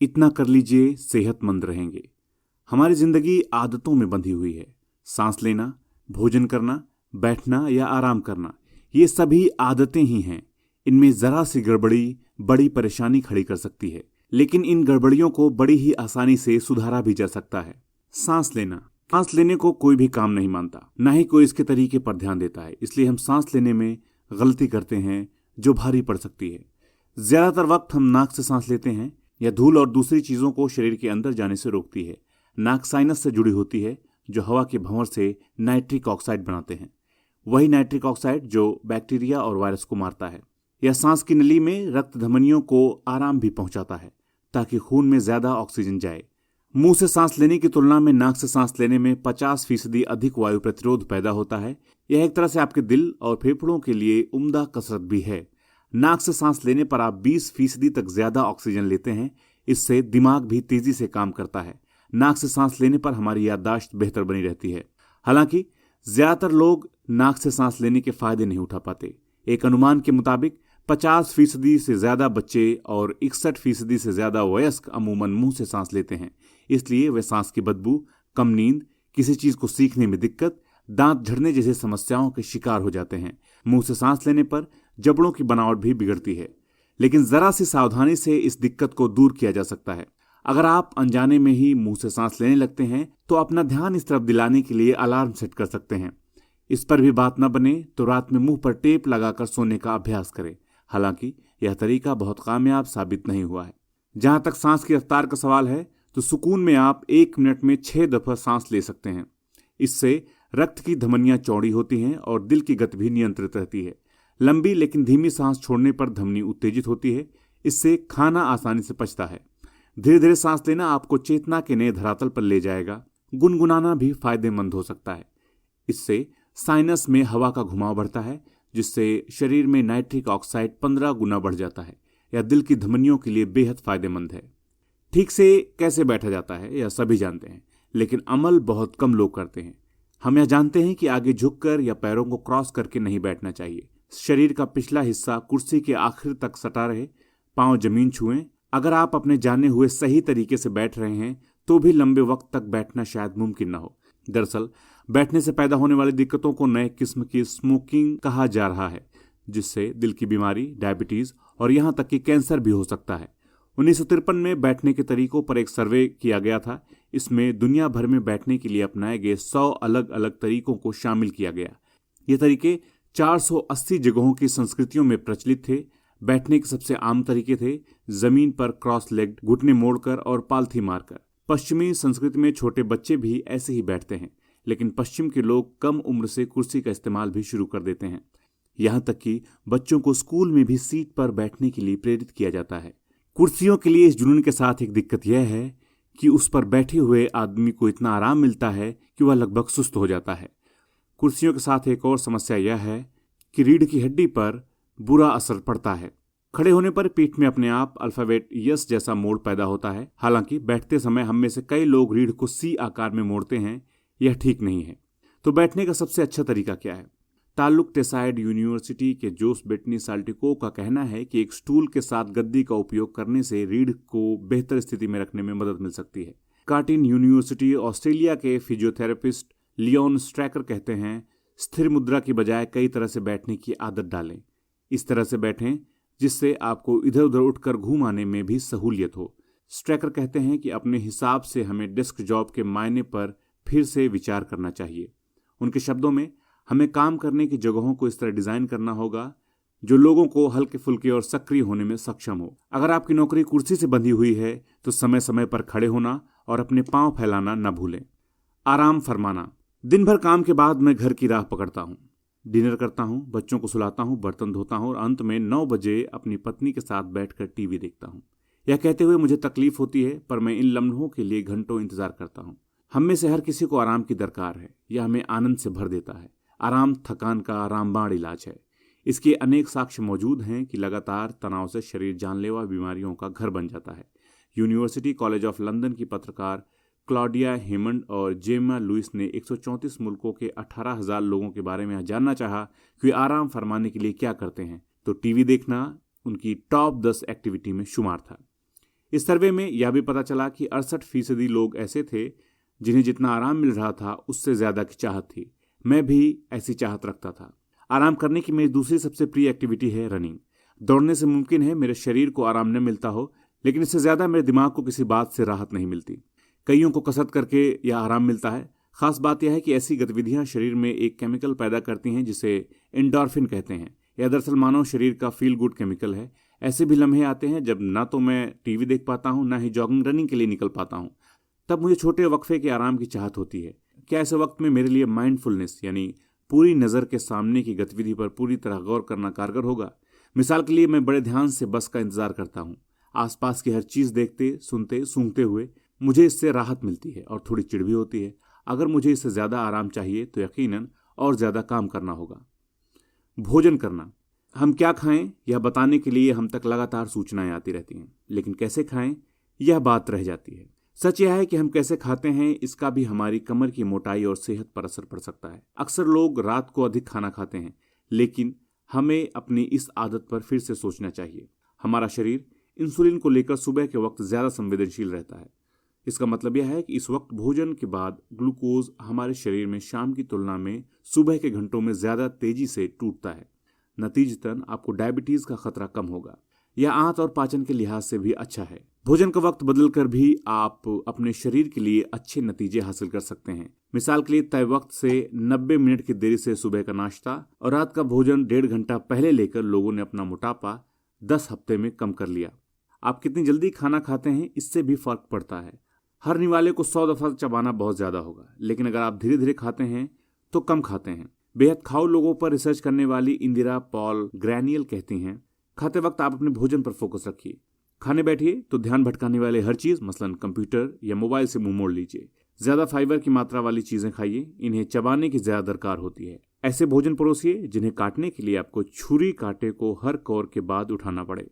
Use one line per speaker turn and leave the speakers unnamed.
इतना कर लीजिए, सेहतमंद रहेंगे। हमारी जिंदगी आदतों में बंधी हुई है। सांस लेना, भोजन करना, बैठना या आराम करना, ये सभी आदतें ही हैं। इनमें जरा सी गड़बड़ी बड़ी परेशानी खड़ी कर सकती है, लेकिन इन गड़बड़ियों को बड़ी ही आसानी से सुधारा भी जा सकता है। सांस लेना, सांस लेने को कोई भी काम नहीं मानता, ना ही कोई इसके तरीके पर ध्यान देता है। इसलिए हम सांस लेने में गलती करते हैं जो भारी पड़ सकती है। ज्यादातर वक्त हम नाक से सांस लेते हैं। यह धूल और दूसरी चीजों को शरीर के अंदर जाने से रोकती है। नाक साइनस से जुड़ी होती है, जो हवा के भंवर से नाइट्रिक ऑक्साइड बनाते हैं। वही नाइट्रिक ऑक्साइड जो बैक्टीरिया और वायरस को मारता है। यह सांस की नली में रक्त धमनियों को आराम भी पहुंचाता है, ताकि खून में ज्यादा ऑक्सीजन जाए। मुंह से सांस लेने की तुलना में नाक से सांस लेने में 50% अधिक वायु प्रतिरोध पैदा होता है। यह एक तरह से आपके दिल और फेफड़ों के लिए उम्दा कसरत भी है। नाक से सांस लेने पर आप 20% तक ज्यादा ऑक्सीजन लेते हैं। इससे दिमाग भी तेजी से काम करता है। नाक से सांस लेने पर हमारी याददाश्त बेहतर बनी रहती है। हालांकि ज्यादातर लोग नाक से सांस लेने के फायदे नहीं उठा पाते। एक अनुमान के मुताबिक 50% से ज्यादा बच्चे और 61% से ज्यादा वयस्क अमूमन मुंह से सांस लेते हैं। इसलिए वे सांस की बदबू, कम नींद, किसी चीज को सीखने में दिक्कत, दांत झड़ने जैसे समस्याओं के शिकार हो जाते हैं। मुंह से सांस लेने पर जबड़ों की बनावट भी बिगड़ती है, लेकिन जरा सी सावधानी से इस दिक्कत को दूर किया जा सकता है। अगर आप अनजाने में ही मुंह से सांस लेने लगते हैं तो अपना ध्यान इस तरफ दिलाने के लिए अलार्म सेट कर सकते हैं। इस पर भी बात न बने तो रात में मुंह पर टेप लगाकर सोने का अभ्यास करें। हालांकि यह तरीका बहुत कामयाब साबित नहीं हुआ है। जहां तक सांस की रफ्तार का सवाल है, तो सुकून में आप 1 मिनट में 6 दफा सांस ले सकते हैं। इससे रक्त की धमनियां चौड़ी होती हैं और दिल की गति भी नियंत्रित रहती है। लंबी लेकिन धीमी सांस छोड़ने पर धमनी उत्तेजित होती है। इससे खाना आसानी से पचता है। धीरे धीरे सांस लेना आपको चेतना के नए धरातल पर ले जाएगा। गुनगुनाना भी फायदेमंद हो सकता है। इससे साइनस में हवा का घुमाव बढ़ता है, जिससे शरीर में नाइट्रिक ऑक्साइड 15 गुना बढ़ जाता है। यह दिल की धमनियों के लिए बेहद फायदेमंद है। ठीक से कैसे बैठा जाता है यह सभी जानते हैं, लेकिन अमल बहुत कम लोग करते हैं। हम यह जानते हैं कि आगे झुककर या पैरों को क्रॉस करके नहीं बैठना चाहिए। शरीर का पिछला हिस्सा कुर्सी के आखिर तक सटा रहे, पांव जमीन छुएं। अगर आप अपने जाने हुए सही तरीके से बैठ रहे हैं तो भी लंबे वक्त तक बैठना शायद मुमकिन न हो। दरअसल बैठने से पैदा होने वाली दिक्कतों को नए किस्म की स्मोकिंग कहा जा रहा है, जिससे दिल की बीमारी, डायबिटीज और यहां तक कि कैंसर भी हो सकता है। 1953 में बैठने के तरीकों पर एक सर्वे किया गया था। इसमें दुनिया भर में बैठने के लिए अपनाए गए 100 अलग अलग तरीकों को शामिल किया गया। ये तरीके 480 जगहों की संस्कृतियों में प्रचलित थे। बैठने के सबसे आम तरीके थे जमीन पर क्रॉस लेग्ड, घुटने मोड़कर और पालथी मारकर। पश्चिमी संस्कृति में छोटे बच्चे भी ऐसे ही बैठते हैं, लेकिन पश्चिम के लोग कम उम्र से कुर्सी का इस्तेमाल भी शुरू कर देते हैं। यहां तक कि बच्चों को स्कूल में भी सीट पर बैठने के लिए प्रेरित किया जाता है। कुर्सियों के लिए इस जुनून के साथ एक दिक्कत यह है कि उस पर बैठे हुए आदमी को इतना आराम मिलता है कि वह लगभग सुस्त हो जाता है। कुर्सियों के साथ एक और समस्या यह है कि रीढ़ की हड्डी पर बुरा असर पड़ता है। खड़े होने पर पीठ में अपने आप अल्फाबेट यस जैसा मोड़ पैदा होता है। हालांकि बैठते समय हम में से कई लोग रीढ़ को सी आकार में मोड़ते हैं। यह ठीक नहीं है। तो बैठने का सबसे अच्छा तरीका क्या है? ताल्लुक टेसाइड यूनिवर्सिटी के जोस बेटनी साल्टिको का कहना है कि एक स्टूल के साथ गद्दी का उपयोग करने से रीढ़ को बेहतर स्थिति में रखने में मदद मिल सकती है। कार्टिन यूनिवर्सिटी ऑस्ट्रेलिया के फिजियोथेरेपिस्ट लियोन स्ट्रैकर कहते हैं, स्थिर मुद्रा की बजाय कई तरह से बैठने की आदत डालें। इस तरह से बैठें जिससे आपको इधर उधर उठकर घूम आने में भी सहूलियत हो। स्ट्रैकर कहते हैं कि अपने हिसाब से हमें डेस्क जॉब के मायने पर फिर से विचार करना चाहिए। उनके शब्दों में, हमें काम करने की जगहों को इस तरह डिजाइन करना होगा जो लोगों को हल्के फुल्के और सक्रिय होने में सक्षम हो। अगर आपकी नौकरी कुर्सी से बंधी हुई है तो समय समय पर खड़े होना और अपने पांव फैलाना न भूलें। आराम फरमाना। दिन भर काम के बाद मैं घर की राह पकड़ता हूँ, डिनर करता हूँ, बच्चों को सुलाता हूँ, बर्तन धोता हूँ और अंत में 9 बजे अपनी पत्नी के साथ बैठकर टीवी देखता हूँ। यह कहते हुए मुझे तकलीफ होती है, पर मैं इन लम्हों के लिए घंटों इंतजार करता हूँ। हम में से हर किसी को आराम की दरकार है। यह हमें आनंद से भर देता है। आराम थकान का रामबाण इलाज है। इसके अनेक साक्ष्य मौजूद हैं कि लगातार तनाव से शरीर जानलेवा बीमारियों का घर बन जाता है। यूनिवर्सिटी कॉलेज ऑफ लंदन की पत्रकार क्लॉडिया हेमंड और जेमा लुइस ने 134 मुल्कों के 18,000 लोगों के बारे में जानना चाहा कि आराम फरमाने के लिए क्या करते हैं, तो टीवी देखना उनकी टॉप 10 एक्टिविटी में शुमार था। इस सर्वे में यह भी पता चला कि 68% लोग ऐसे थे जिन्हें जितना आराम मिल रहा था उससे ज्यादा की चाहत थी। मैं भी ऐसी चाहत रखता था। आराम करने की मेरी दूसरी सबसे प्रिय एक्टिविटी है रनिंग। दौड़ने से मुमकिन है मेरे शरीर को आराम न मिलता हो, लेकिन इससे ज्यादा मेरे दिमाग को किसी बात से राहत नहीं मिलती। कईयों को कसरत करके यह आराम मिलता है। खास बात यह है कि ऐसी गतिविधियां शरीर में एक केमिकल पैदा करती हैं जिसे एंडोर्फिन कहते हैं। यह दरअसल मानव शरीर का फील गुड केमिकल है। ऐसे भी लम्हे आते हैं जब ना तो मैं टीवी देख पाता हूं, ना ही जॉगिंग रनिंग के लिए निकल पाता हूं। तब मुझे छोटे वक्फे के आराम की चाहत होती है। क्या ऐसे वक्त में मेरे लिए माइंडफुलनेस यानी पूरी नज़र के सामने की गतिविधि पर पूरी तरह गौर करना कारगर होगा? मिसाल के लिए मैं बड़े ध्यान से बस का इंतजार करता हूँ। आसपास की हर चीज़ देखते, सुनते, सूंघते हुए मुझे इससे राहत मिलती है और थोड़ी चिढ़ भी होती है। अगर मुझे इससे ज़्यादा आराम चाहिए तो यकीनन और ज़्यादा काम करना होगा। भोजन करना। हम क्या खाएं यह बताने के लिए हम तक लगातार सूचनाएं आती रहती हैं, लेकिन कैसे खाएं यह बात रह जाती है। सच यह है कि हम कैसे खाते हैं इसका भी हमारी कमर की मोटाई और सेहत पर असर पड़ सकता है। अक्सर लोग रात को अधिक खाना खाते हैं, लेकिन हमें अपनी इस आदत पर फिर से सोचना चाहिए। हमारा शरीर इंसुलिन को लेकर सुबह के वक्त ज़्यादा संवेदनशील रहता है। इसका मतलब यह है कि इस वक्त भोजन के बाद ग्लूकोज हमारे शरीर में शाम की तुलना में सुबह के घंटों में ज़्यादा तेजी से टूटता है। नतीजतन आपको डायबिटीज़ का खतरा कम होगा। यह आंत और पाचन के लिहाज से भी अच्छा है। भोजन का वक्त बदलकर भी आप अपने शरीर के लिए अच्छे नतीजे हासिल कर सकते हैं। मिसाल के लिए तय वक्त से 90 मिनट की देरी से सुबह का नाश्ता और रात का भोजन 1.5 घंटा पहले लेकर लोगों ने अपना मोटापा 10 हफ्ते में कम कर लिया। आप कितनी जल्दी खाना खाते हैं इससे भी फर्क पड़ता है। हर निवाले को 100 दफा चबाना बहुत ज्यादा होगा, लेकिन अगर आप धीरे धीरे खाते हैं तो कम खाते हैं। बेहद खाऊ लोगों पर रिसर्च करने वाली इंदिरा पॉल ग्रैनियल कहती हैं, खाते वक्त आप अपने भोजन पर फोकस रखिए। खाने बैठिए तो ध्यान भटकाने वाले हर चीज मसलन कंप्यूटर या मोबाइल से मुंह मोड़ लीजिए। ज्यादा फाइबर की मात्रा वाली चीजें खाइए, इन्हें चबाने की ज्यादा दरकार होती है। ऐसे भोजन परोसिए जिन्हें काटने के लिए आपको छुरी कांटे को हर कौर के बाद उठाना पड़े।